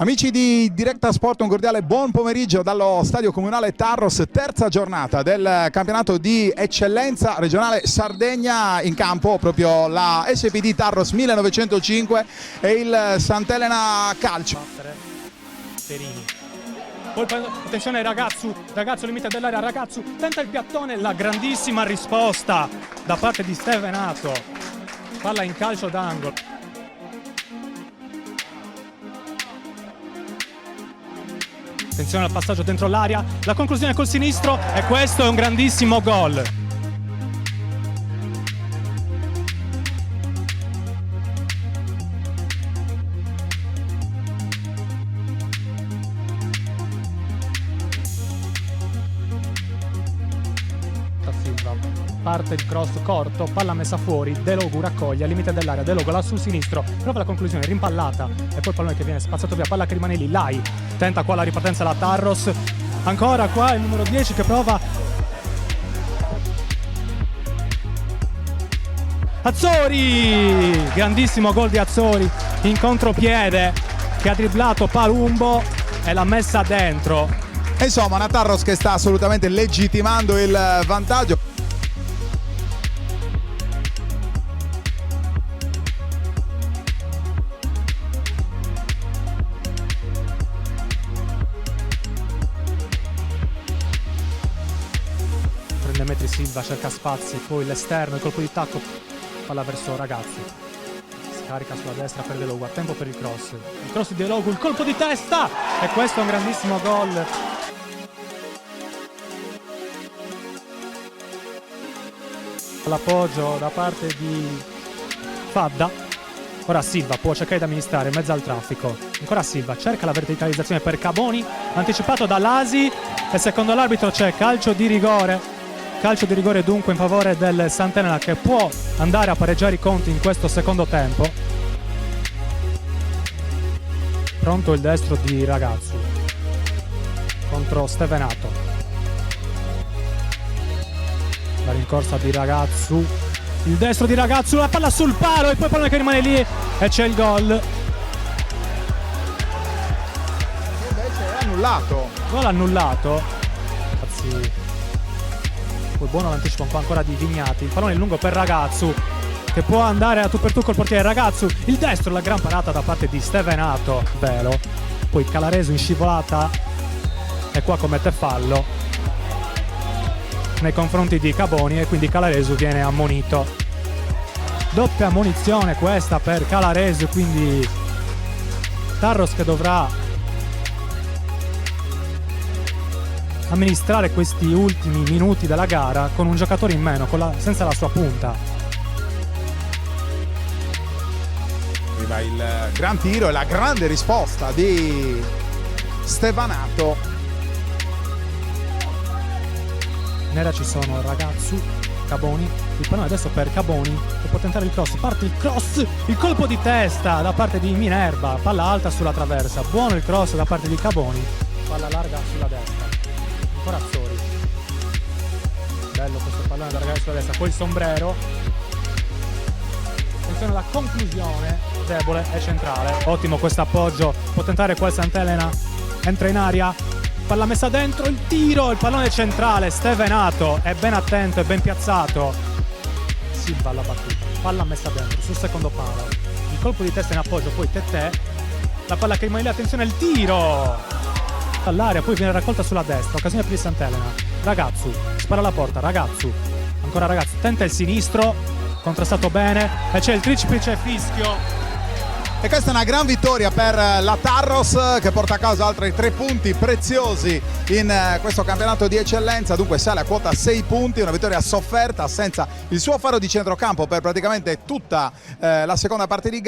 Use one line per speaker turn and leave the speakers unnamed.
Amici di Diretta Sport, un cordiale buon pomeriggio dallo Stadio Comunale Tarros, terza giornata del campionato di eccellenza regionale Sardegna. In campo proprio la SPD Tarros 1905 e il Sant'Elena Calcio.
Perini. Poi attenzione Ragazzu limite dell'area, Ragazzu tenta il piattone, la grandissima risposta da parte di Stevenato, palla in calcio d'angolo. Attenzione al passaggio dentro l'area, la conclusione col sinistro e questo è un grandissimo gol. Silva, parte il cross corto, palla messa fuori, De Logu raccoglie al limite dell'area, De Logu là sul sinistro, prova la conclusione, rimpallata e poi il pallone che viene spazzato via, palla che rimane lì, Lai tenta qua la ripartenza la Tarros, ancora qua il numero 10 che prova Azzori, grandissimo gol di Azzori in contropiede che ha dribblato Palumbo e l'ha messa dentro.
Insomma, una Tarros che sta assolutamente legittimando il vantaggio.
Prende metri Silva, cerca spazi, poi l'esterno, il colpo di tacco, palla verso Ragazzi. Scarica sulla destra per De Logu, a tempo per il cross. Il cross di De Logu, il colpo di testa e questo è un grandissimo gol. L'appoggio da parte di Fadda. Ora Silva può cercare di amministrare in mezzo al traffico. Ancora Silva cerca la verticalizzazione per Caboni, anticipato da Lasi e secondo l'arbitro c'è calcio di rigore. Calcio di rigore dunque in favore del Sant'Elena che può andare a pareggiare i conti in questo secondo tempo. Pronto il destro di Ragazzu contro Stevenato. La rincorsa di Ragazzu, il destro di Ragazzu, la palla sul palo e poi il pallone che rimane lì e c'è il gol.
Invece è annullato.
Gol annullato. Ragazzi. Poi buono l'anticipo un po' ancora di Vignati. Il pallone lungo per Ragazzu che può andare a tu per tu col portiere. Ragazzu, il destro, la gran parata da parte di Stevenato. Velo. Poi Calaresu in scivolata e qua commette fallo nei confronti di Caboni e quindi Calaresu viene ammonito. Doppia ammonizione questa per Calaresu, quindi Tarros che dovrà amministrare questi ultimi minuti della gara con un giocatore in meno, senza la sua punta.
Arriva il gran tiro e la grande risposta di Stevenato.
In area ci sono Ragazzu, Caboni, il pallone adesso per Caboni che può tentare il cross, parte il cross, il colpo di testa da parte di Minerva, palla alta sulla traversa, buono il cross da parte di Caboni, palla larga sulla destra, ancora Azzori, bello questo pallone da ragazzi sulla destra, poi il sombrero, attenzione alla conclusione, debole e centrale, ottimo questo appoggio, può tentare qua il Sant'Elena, entra in aria, palla messa dentro, il tiro, il pallone centrale, Stevenato è ben attento e ben piazzato. Silva alla battuta, palla messa dentro sul secondo palo, il colpo di testa in appoggio, poi Tetè, la palla che rimane lì, attenzione il tiro all'aria, poi viene raccolta sulla destra, occasione per il Sant'Elena. Ragazzu, spara alla porta, Ragazzu, ancora Ragazzu, tenta il sinistro, contrastato bene e c'è il triplice fischio.
E questa è una gran vittoria per la Tarros che porta a casa altri 3 punti preziosi in questo campionato di eccellenza. Dunque sale a quota 6 punti, una vittoria sofferta senza il suo faro di centrocampo per praticamente tutta la seconda parte di gara.